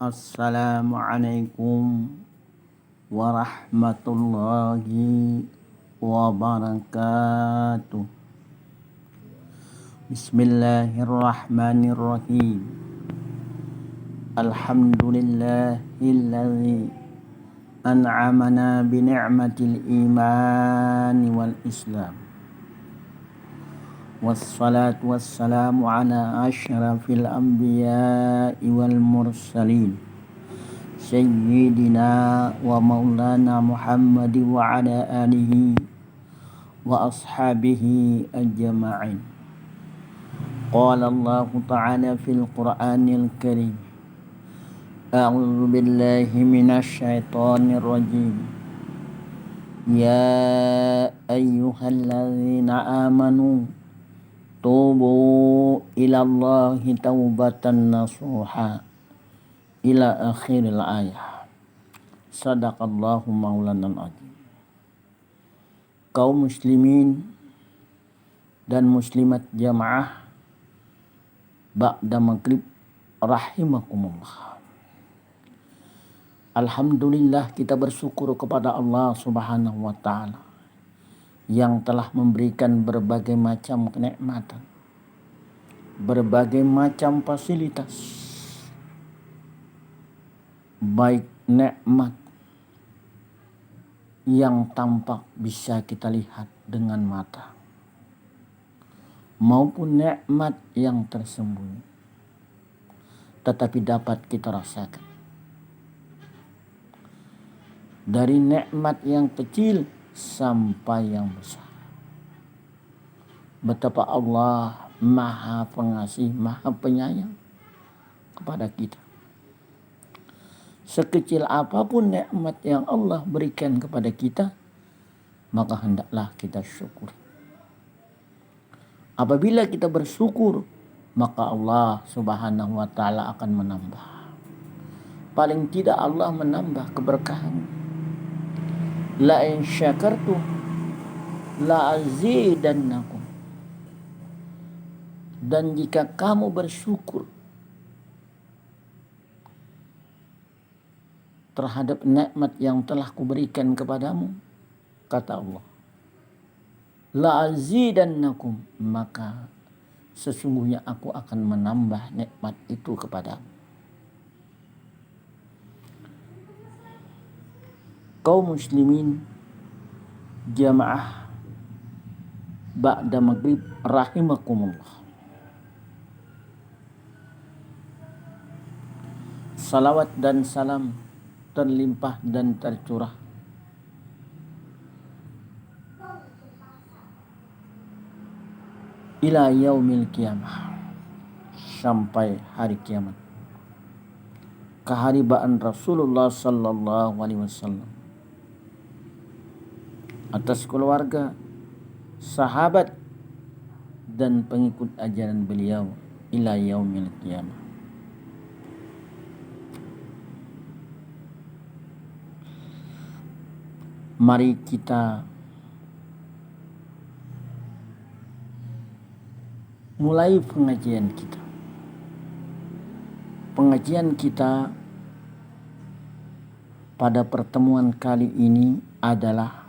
Assalamualaikum warahmatullahi wabarakatuh. Bismillahirrahmanirrahim. Alhamdulillahilladzi an'amana bi ni'matil imani wal islam. Wassalatu wassalamu ala asyrafil anbiya'i wal mursalin Sayyidina wa maulana Muhammad wa ala alihi wa ashabihi ajma'in. Qala Allah ta'ala fil Qur'anil Karim. A'udzu billahi minasy syaithanir rajim. Ya ayyuhalladzina amanu tubu ilallahi taubatan nasuha ila akhiril ayah. Sadaqallahu maulanal azim. Kaum muslimin dan muslimat jamaah ba'da maghrib rahimakumullah. Alhamdulillah, kita bersyukur kepada Allah Subhanahu wa ta'ala yang telah memberikan berbagai macam kenikmatan, berbagai macam fasilitas, baik nikmat yang tampak bisa kita lihat dengan mata maupun nikmat yang tersembunyi tetapi dapat kita rasakan. Dari nikmat yang kecil sampai yang besar. Betapa Allah Maha Pengasih, Maha Penyayang kepada kita. Sekecil apapun nikmat yang Allah berikan kepada kita, maka hendaklah kita syukur. Apabila kita bersyukur, maka Allah Subhanahu wa ta'ala akan menambah. Paling tidak Allah menambah keberkahan. La in syakartum la azidannakum. Dan jika kamu bersyukur terhadap nikmat yang telah kuberikan kepadamu, kata Allah, la azidannakum, maka sesungguhnya aku akan menambah nikmat itu kepadamu. Kaum muslimin jamaah ba'da maghrib rahimakumullah. Salawat dan salam terlimpah dan tercurah ila yaumil qiyamah, sampai hari kiamat, keharibaan Rasulullah sallallahu alaihi wasallam atas keluarga, sahabat dan pengikut ajaran beliau ila yaumil qiyamah. Mari kita mulai pengajian kita. Pengajian kita pada pertemuan kali ini adalah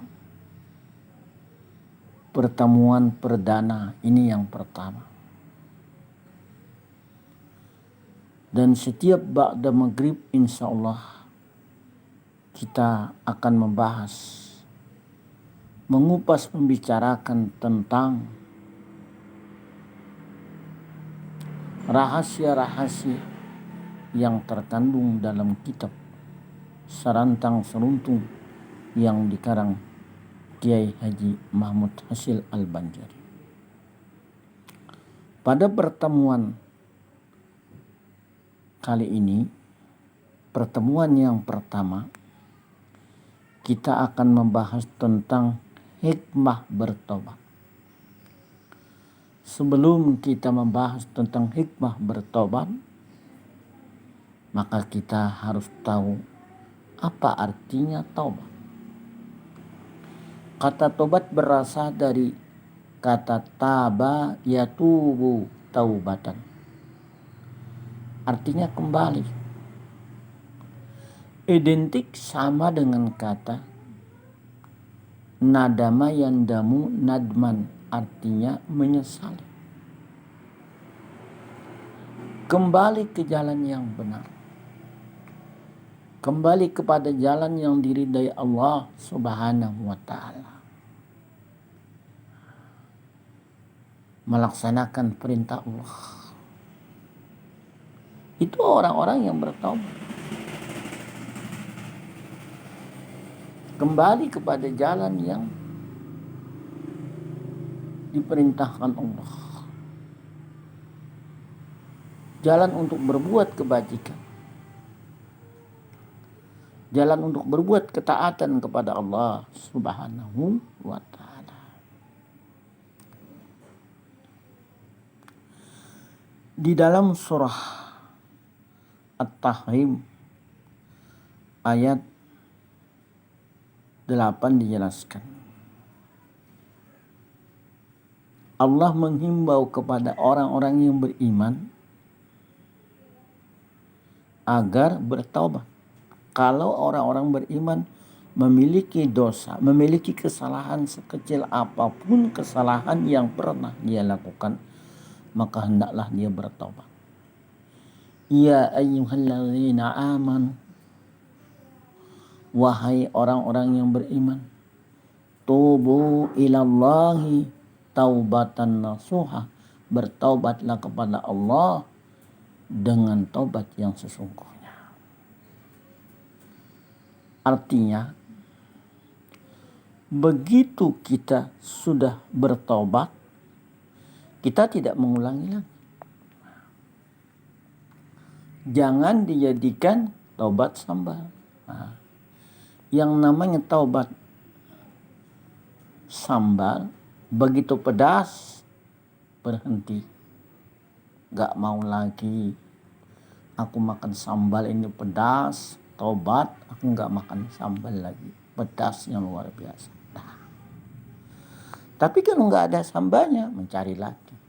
pertemuan perdana, ini yang pertama. Dan setiap ba'da maghrib insyaallah kita akan membahas, mengupas, membicarakan tentang rahasia-rahasia yang terkandung dalam kitab Sarantang Seruntung yang dikarang Kiai Haji Mahmud Hasil Al-Banjari. Pada pertemuan kali ini, pertemuan yang pertama, kita akan membahas tentang hikmah bertobat. Sebelum kita membahas tentang hikmah bertobat, maka kita harus tahu apa artinya taubat. Kata tobat berasal dari kata taba yatubu taubatan. Artinya kembali. identik sama dengan kata nadama yandamu nadman, artinya menyesal. Kembali ke jalan yang benar. Kembali kepada jalan yang diridai Allah Subhanahu wa ta'ala. Melaksanakan perintah Allah. Itu orang-orang yang bertaubat. Kembali kepada jalan yang diperintahkan Allah. Jalan untuk berbuat kebajikan. Jalan untuk berbuat ketaatan kepada Allah Subhanahu wa ta'ala. Di dalam surah At-Tahrim ayat 8 dijelaskan. Allah menghimbau kepada orang-orang yang beriman agar bertaubat. Kalau orang-orang beriman memiliki dosa, memiliki kesalahan sekecil apapun kesalahan yang pernah dia lakukan, maka hendaklah dia bertaubat. Ya ayyuhalladzina amanu, wahai orang-orang yang beriman, tubu ilallahi taubatan nasuha, bertaubatlah kepada Allah dengan taubat yang sesungguhnya. Artinya, begitu kita sudah bertaubat, kita tidak mengulangi lagi. Jangan dijadikan taubat sambal. Nah, yang namanya taubat sambal, begitu pedas, berhenti. Gak mau lagi. Aku makan sambal ini pedas, taubat, aku gak makan sambal lagi. Pedasnya luar biasa. Nah, tapi kalau gak ada sambalnya, mencari lagi.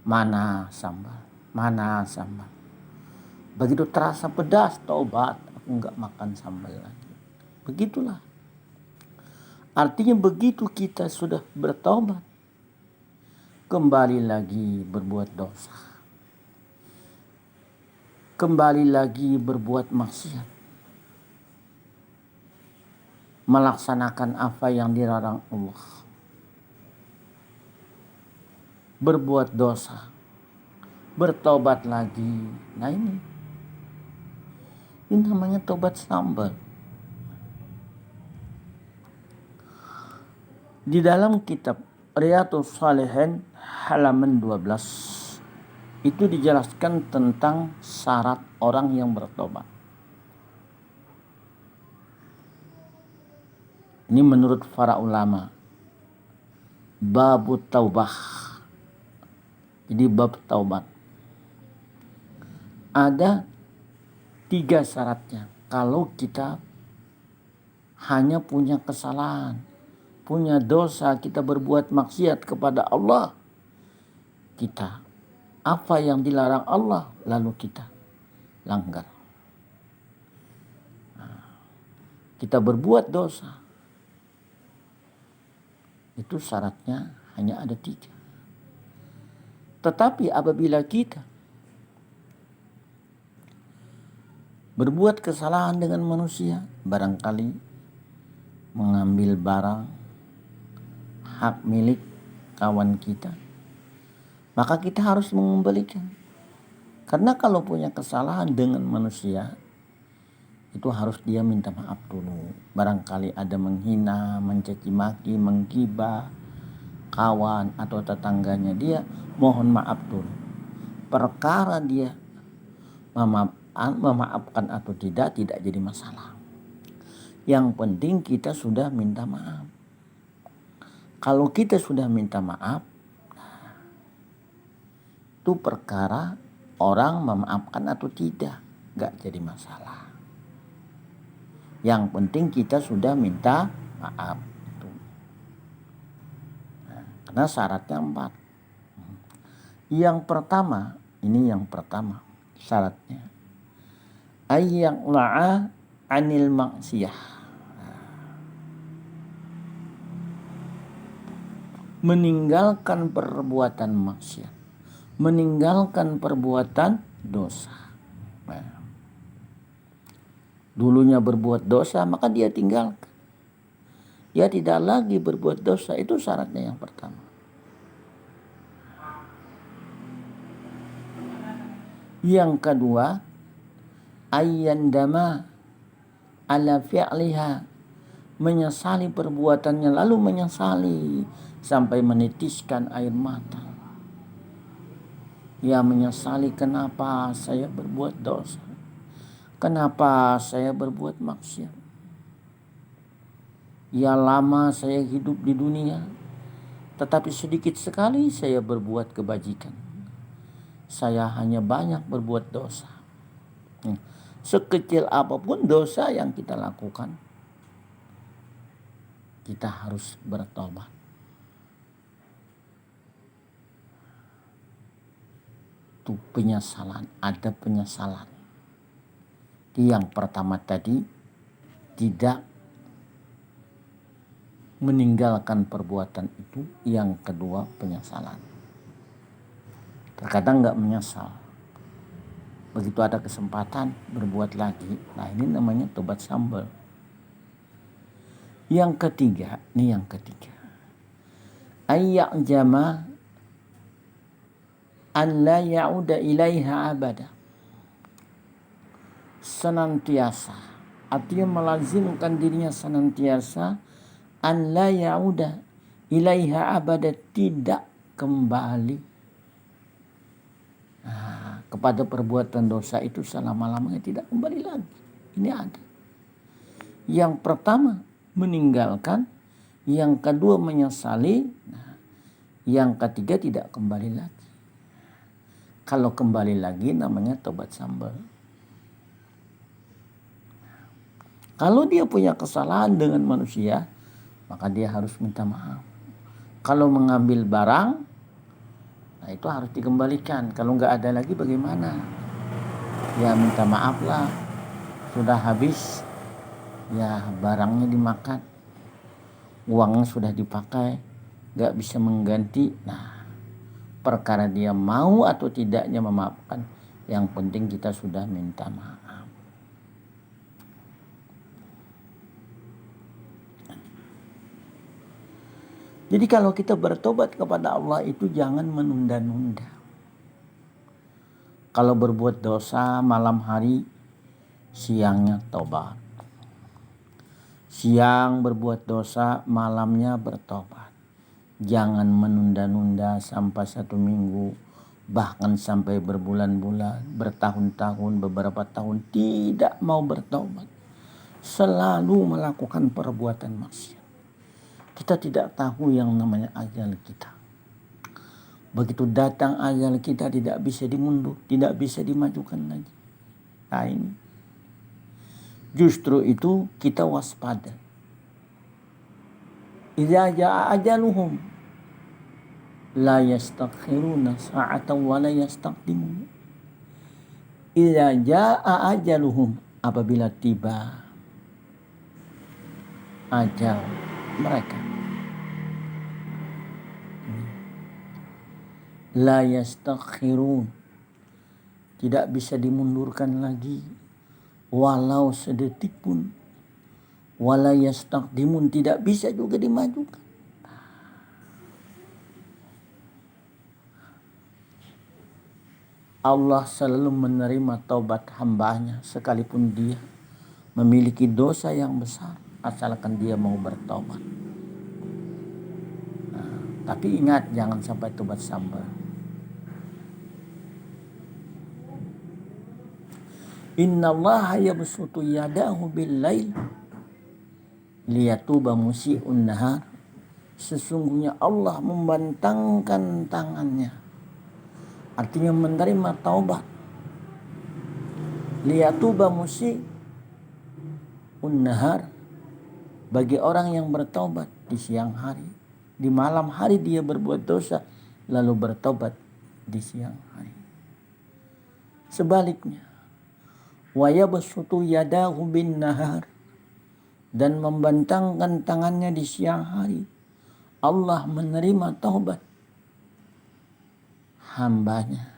Mana sambal? Mana sambal? Begitu terasa pedas, taubat, aku gak makan sambal lagi. Begitulah. Artinya begitu kita sudah bertaubat, kembali lagi berbuat dosa. Kembali lagi berbuat maksiat. Melaksanakan apa yang dilarang Allah. Berbuat dosa. Bertobat lagi. Nah ini namanya tobat sambal. Di dalam kitab Riyadhus Shalihin halaman 12 itu dijelaskan tentang syarat orang yang bertobat. Ini menurut para ulama. Bab taubah. Jadi bab taubat. Ada 3 syaratnya. Kalau kita hanya punya kesalahan, punya dosa, kita berbuat maksiat kepada Allah, kita apa yang dilarang Allah lalu kita langgar. Kita berbuat dosa. Itu syaratnya hanya ada 3. Tetapi apabila kita berbuat kesalahan dengan manusia, barangkali mengambil barang hak milik kawan kita, maka kita harus mengembalikan. Karena kalau punya kesalahan dengan manusia, itu harus dia minta maaf dulu. Barangkali ada menghina, mencaci maki, menggibah kawan atau tetangganya, dia mohon maaf dulu. Perkara dia memaafkan atau tidak jadi masalah. Yang penting kita sudah minta maaf. Kalau kita sudah minta maaf, itu perkara orang memaafkan atau tidak, gak jadi masalah. Yang penting kita sudah minta maaf. Nah, karena syaratnya 4. Yang pertama, ini yang pertama syaratnya. ayyaqla'a anil maksiyah, meninggalkan perbuatan maksiat, meninggalkan perbuatan dosa. Nah, dulunya berbuat dosa maka dia tinggalkan. Dia tidak lagi berbuat dosa, itu syaratnya yang pertama. Yang kedua, ayyandama ala fi'liha, menyesali perbuatannya, lalu menyesali sampai menitiskan air mata. Ya, menyesali, kenapa saya berbuat dosa, kenapa saya berbuat maksiat. Ya, lama saya hidup di dunia, tetapi sedikit sekali saya berbuat kebajikan. Saya hanya banyak berbuat dosa. Sekecil apapun dosa yang kita lakukan, kita harus bertobat. Itu penyesalan, ada penyesalan. Yang pertama tadi, tidak meninggalkan perbuatan itu. Yang kedua, penyesalan. Terkadang nggak menyesal, begitu ada kesempatan berbuat lagi. Nah, ini namanya tobat sambal. Yang ketiga, ayyak jama an la ya'uda ilaiha abada, senantiasa, artinya melazimkan dirinya senantiasa, an la ya'uda ilaiha abada, tidak kembali kepada perbuatan dosa itu selama-lamanya, tidak kembali lagi. Ini ada. Yang pertama meninggalkan, yang kedua menyesali, yang ketiga tidak kembali lagi. Kalau kembali lagi namanya tobat sambal. Kalau dia punya kesalahan dengan manusia, maka dia harus minta maaf. Kalau mengambil barang, nah itu harus dikembalikan. Kalau nggak ada lagi bagaimana? Ya minta maaf lah. Sudah habis, ya barangnya dimakan, uangnya sudah dipakai, nggak bisa mengganti. Nah, perkara dia mau atau tidaknya memaafkan, yang penting kita sudah minta maaf. Jadi kalau kita bertobat kepada Allah itu jangan menunda-nunda. Kalau berbuat dosa malam hari, siangnya tobat. Siang berbuat dosa, malamnya bertobat. Jangan menunda-nunda sampai 1 minggu, bahkan sampai berbulan-bulan, bertahun-tahun, beberapa tahun tidak mau bertobat. Selalu melakukan perbuatan maksiat. Kita tidak tahu yang namanya ajal kita. Begitu datang ajal kita tidak bisa dimundur, tidak bisa dimajukan lagi. Nah ini. Justru itu kita waspada. Idza jaa ajaluhum la yastakhiruna sa'atan wa la yastaqdimun. Idza jaa ajaluhum, apabila tiba ajal mereka, la yastakhirun, tidak bisa dimundurkan lagi walau sedetik pun. Wala yastaqdimun, tidak bisa juga dimajukan. Allah selalu menerima taubat hambanya sekalipun dia memiliki dosa yang besar, asalkan dia mau bertobat. Tapi ingat, jangan sampai tobat sambal. Innallaha yabsutu yadahu bil-lail liyatuba musii'un nahar. Sesungguhnya Allah membentangkan tangannya, artinya menerima taubat. Liyatuba musii'un nahar, bagi orang yang bertaubat di siang hari. Di malam hari dia berbuat dosa, lalu bertobat di siang hari. Sebaliknya, wa yabsutu yadahu bin nahar, dan membentangkan tangannya di siang hari. Allah menerima taubat hambanya,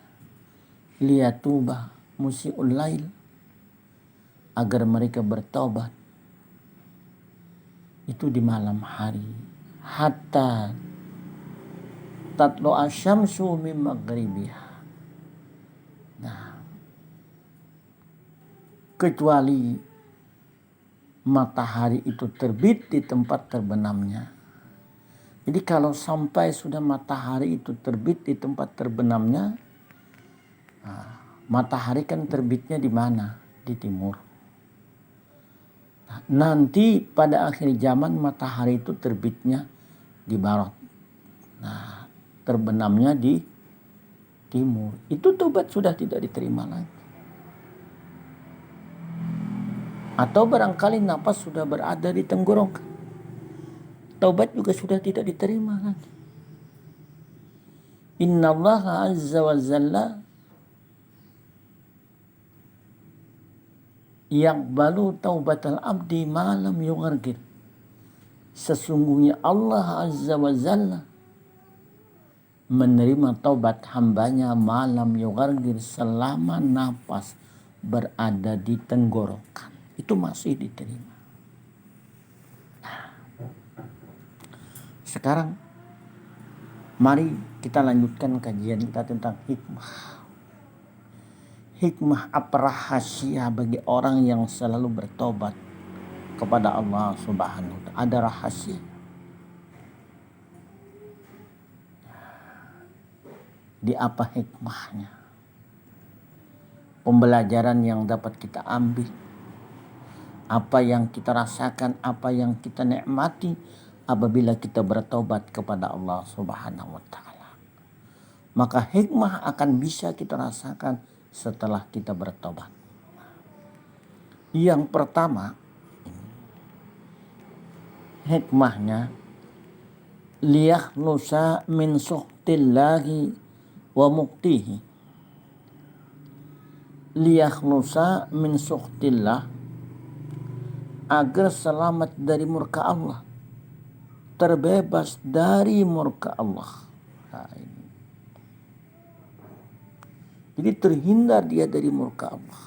liyatuba musi'ul lail, agar mereka bertaubat itu di malam hari, hatta tatlu asyamsu min maghribiha. Nah, kecuali matahari itu terbit di tempat terbenamnya. Jadi kalau sampai sudah matahari itu terbit di tempat terbenamnya, matahari kan terbitnya di mana? Di timur. Nah, nanti pada akhir zaman matahari itu terbitnya di barat. Nah, terbenamnya di timur. Itu taubat sudah tidak diterima lagi. Atau barangkali napas sudah berada di tenggorokan, taubat juga sudah tidak diterima lagi. Innallaha azza wa jalla yaqbalu taubatal abdi ma lam yughargir. Sesungguhnya Allah azza wa jalla menerima taubat hambanya malam yughargir, selama napas berada di tenggorokan, itu masih diterima. Sekarang mari kita lanjutkan kajian kita tentang hikmah. Hikmah apa rahasia bagi orang yang selalu bertobat kepada Allah Subhanahu wa ta'ala? Ada rahasia. Di apa hikmahnya? Pembelajaran yang dapat kita ambil, apa yang kita rasakan, apa yang kita nikmati apabila kita bertobat kepada Allah Subhanahu wa ta'ala. Maka hikmah akan bisa kita rasakan setelah kita bertobat. Yang pertama, hikmahnya liyakhlusa min sukhtillahi wa muqtihi. Liyakhlusa min sukhtillah, agar selamat dari murka Allah, terbebas dari murka Allah. Nah, ini. Jadi terhindar dia dari murka Allah.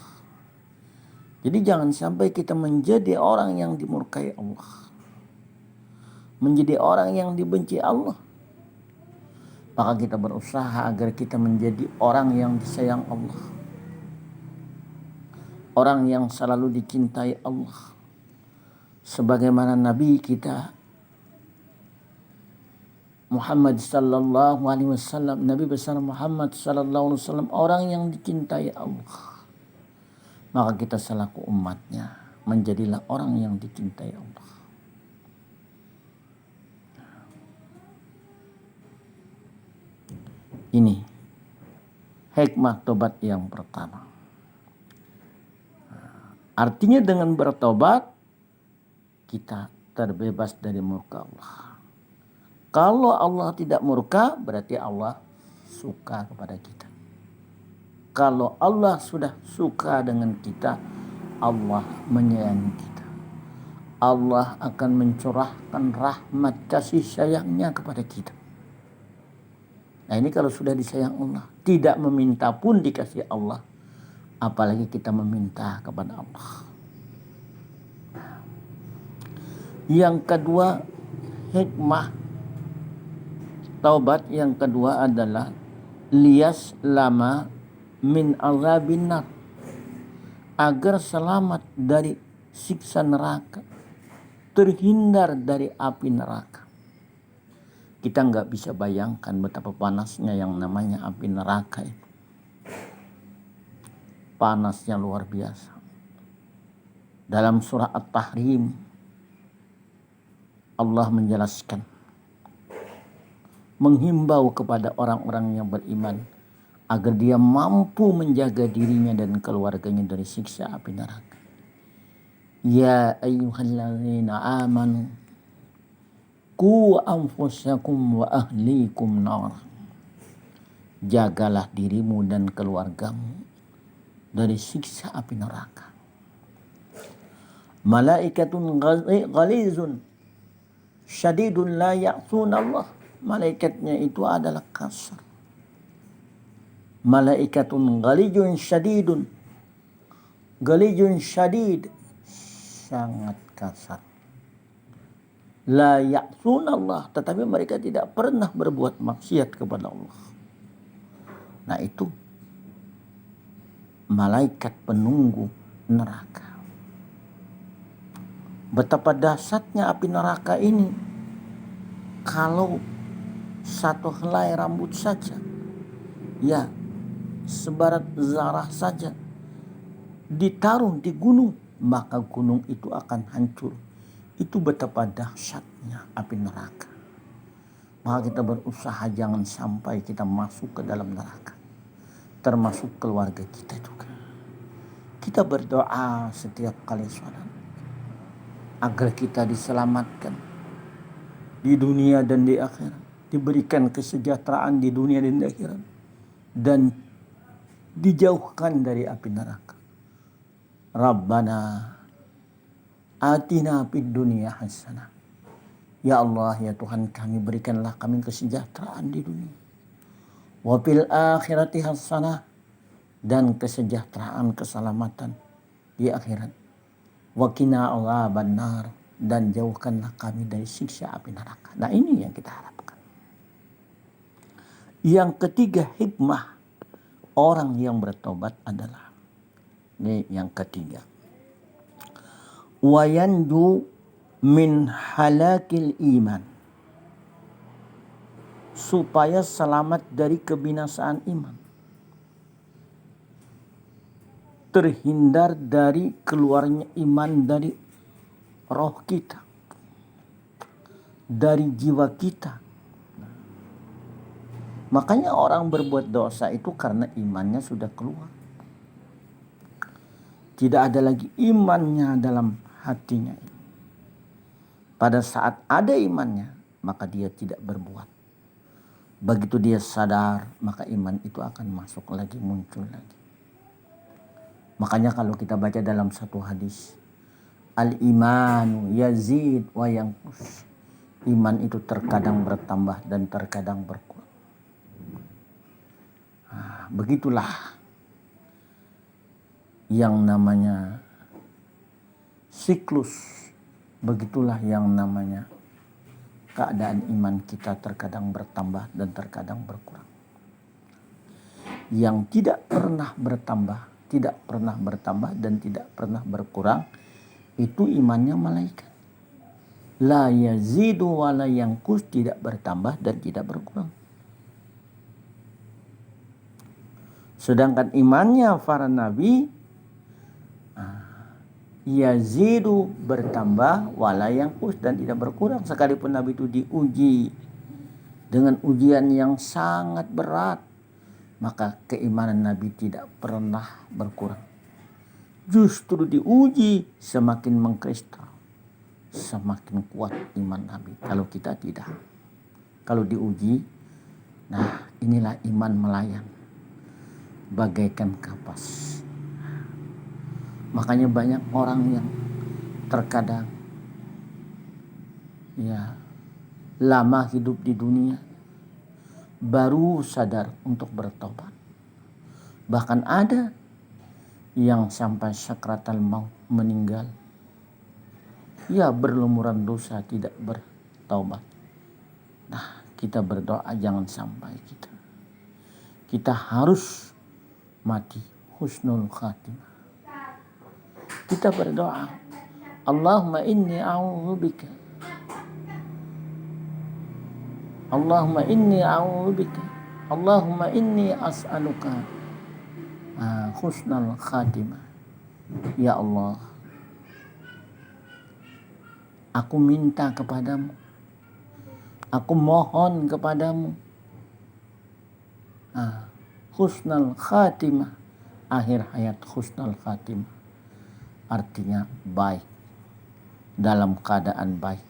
Jadi jangan sampai kita menjadi orang yang dimurkai Allah, menjadi orang yang dibenci Allah. Maka kita berusaha agar kita menjadi orang yang disayang Allah, orang yang selalu dicintai Allah. Sebagaimana Nabi kita Muhammad sallallahu alaihi wasallam, Nabi besar Muhammad sallallahu alaihi wasallam, orang yang dicintai Allah. Maka kita selaku umatnya menjadilah orang yang dicintai Allah. Ini hikmah tobat yang pertama. Artinya dengan bertobat kita terbebas dari murka Allah. Kalau Allah tidak murka, berarti Allah suka kepada kita. Kalau Allah sudah suka dengan kita, Allah menyayangi kita. Allah akan mencurahkan rahmat kasih sayangnya kepada kita. Nah, ini kalau sudah disayang Allah, tidak meminta pun dikasih Allah, apalagi kita meminta kepada Allah. Yang kedua, hikmah taubat yang kedua adalah liyas lama min azabin nar, agar selamat dari siksa neraka, terhindar dari api neraka. Kita nggak bisa bayangkan betapa panasnya yang namanya api neraka itu. Panasnya luar biasa. Dalam surah At-Tahrim Allah menjelaskan, menghimbau kepada orang-orang yang beriman agar dia mampu menjaga dirinya dan keluarganya dari siksa api neraka. Ya ayyuhalladzina amanu qu anfusakum wa ahlikum nar. Jagalah dirimu dan keluargamu dari siksa api neraka. Malaikatun ghalizun syadidun la ya'sun Allah. Malaikatnya itu adalah kasar. Malaikatun ghalijun syadidun. Ghalijun syadid, sangat kasar. La ya'sun Allah, tetapi mereka tidak pernah berbuat maksiat kepada Allah. Nah, itu malaikat penunggu neraka. Betapa dahsyatnya api neraka ini. Kalau satu helai rambut saja, ya sebarat zarah saja, ditaruh di gunung, maka gunung itu akan hancur. Itu betapa dahsyatnya api neraka. Maka kita berusaha jangan sampai kita masuk ke dalam neraka. Termasuk keluarga kita juga. Kita berdoa setiap kali sholat agar kita diselamatkan di dunia dan di akhirat, diberikan kesejahteraan di dunia dan di akhirat, dan dijauhkan dari api neraka. Rabbana atina fid dunya hasanah. Ya Allah, ya Tuhan kami, berikanlah kami kesejahteraan di dunia. Wa fil akhirati hasanah, dan kesejahteraan, keselamatan di akhirat. Wa qina adzabannar, dan jauhkanlah kami dari siksa api neraka. Nah, ini yang kita harapkan. Yang ketiga, hikmah orang yang bertobat adalah, ini yang ketiga, wa yanju min halakil iman, supaya selamat dari kebinasaan iman, terhindar dari keluarnya iman dari roh kita, dari jiwa kita. Makanya orang berbuat dosa itu karena imannya sudah keluar. Tidak ada lagi imannya dalam hatinya. Pada saat ada imannya, maka dia tidak berbuat. Begitu dia sadar, maka iman itu akan masuk lagi, muncul lagi. Makanya kalau kita baca dalam satu hadis, al-imanu yazid wa yanqus. Iman itu terkadang bertambah dan terkadang berkurang. Nah, begitulah yang namanya siklus. Begitulah yang namanya keadaan iman kita, terkadang bertambah dan terkadang berkurang. Yang tidak pernah bertambah, tidak pernah bertambah dan tidak pernah berkurang, itu imannya malaikat. La yazidu wa la yanqus, tidak bertambah dan tidak berkurang. Sedangkan imannya para nabi, yazidu, bertambah, wa la yanqus, dan tidak berkurang. Sekalipun nabi itu diuji dengan ujian yang sangat berat, maka keimanan nabi tidak pernah berkurang. Justru diuji semakin mengkristal, semakin kuat iman nabi. Kalau kita tidak, kalau diuji, nah inilah iman melayang bagaikan kapas. Makanya banyak orang yang terkadang ya lama hidup di dunia baru sadar untuk bertobat. Bahkan ada yang sampai sakratal maut meninggal, ya berlumuran dosa, tidak bertobat. Nah, kita berdoa jangan sampai kita harus mati husnul khatimah. Kita berdoa, Allahumma inni a'udzubika, Allahumma inni a'udzubika, Allahumma inni as'aluka husnul khatimah. Ya Allah, aku minta kepadamu, aku mohon kepadamu husnul khatimah, akhir hayat husnul khatimah. Artinya baik, dalam keadaan baik,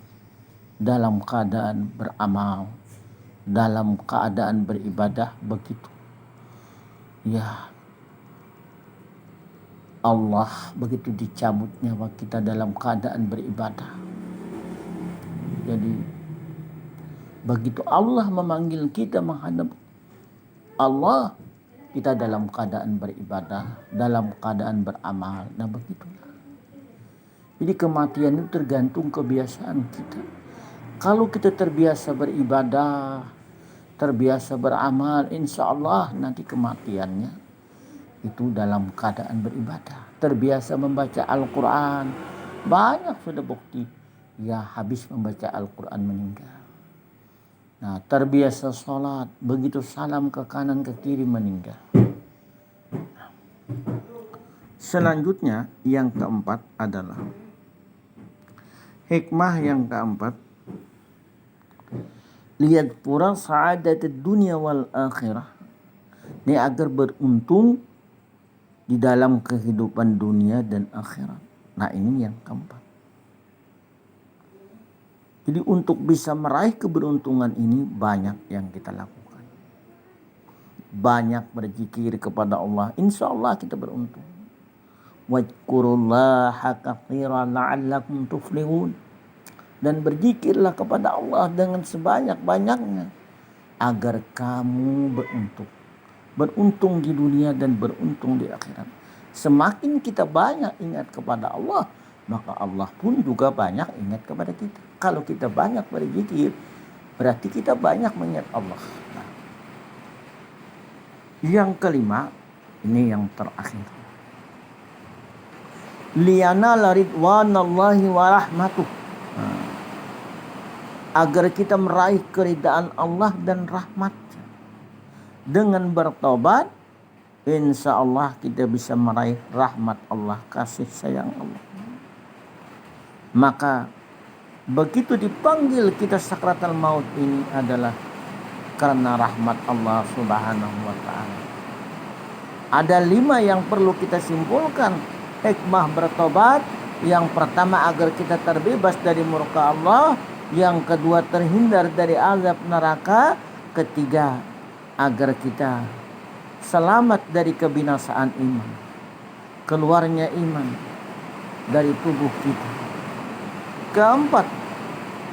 dalam keadaan beramal, dalam keadaan beribadah, begitu. Ya, Allah begitu dicabut nyawa kita dalam keadaan beribadah. Jadi begitu Allah memanggil kita menghadap Allah, kita dalam keadaan beribadah, dalam keadaan beramal. Nah begitulah. Jadi kematian itu tergantung kebiasaan kita. Kalau kita terbiasa beribadah, terbiasa beramal, insya Allah nanti kematiannya itu dalam keadaan beribadah. Terbiasa membaca Al-Quran, banyak sudah bukti ya habis membaca Al-Quran meninggal. Nah, terbiasa sholat, begitu salam ke kanan ke kiri meninggal. Selanjutnya yang keempat adalah hikmah yang keempat, lihat pura sa'adat dunia wal akhirah. Ini agar beruntung di dalam kehidupan dunia dan akhirat. Nah ini yang keempat. Jadi untuk bisa meraih keberuntungan ini banyak yang kita lakukan. Banyak berzikir kepada Allah. Insya Allah kita beruntung. Wadkurullaha katsiran la'allakum tuflihun. Dan berzikirlah kepada Allah dengan sebanyak-banyaknya agar kamu beruntung. Beruntung di dunia dan beruntung di akhirat. Semakin kita banyak ingat kepada Allah, maka Allah pun juga banyak ingat kepada kita. Kalau kita banyak berzikir, berarti kita banyak mengingat Allah. Nah, yang kelima, ini yang terakhir. Liyanala ridwanallahi wa rahmatuh. Agar kita meraih keridaan Allah dan rahmat. Dengan bertobat, insya Allah kita bisa meraih rahmat Allah, kasih sayang Allah. Maka begitu dipanggil kita sakratul maut ini adalah karena rahmat Allah Subhanahu wa ta'ala. Ada 5 yang perlu kita simpulkan hikmah bertobat. Yang pertama agar kita terbebas dari murka Allah. Yang kedua terhindar dari azab neraka. Ketiga agar kita selamat dari kebinasaan iman, keluarnya iman dari tubuh kita. Keempat,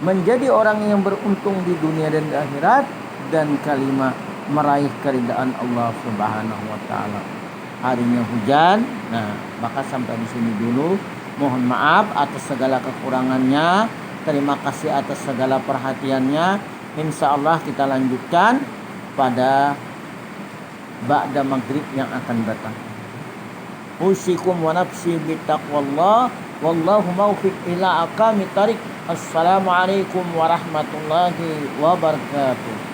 menjadi orang yang beruntung di dunia dan di akhirat. Dan kelima, meraih keridaan Allah Subhanahu wa ta'ala. Harinya hujan. Nah, maka sampai di sini dulu. Mohon maaf atas segala kekurangannya. Terima kasih atas segala perhatiannya. Insya Allah kita lanjutkan pada ba'da maghrib yang akan datang. Usikum wa nafsi bittaqwallah. Wallahu maufiq ila aqamit thariq. Assalamualaikum warahmatullahi wabarakatuh.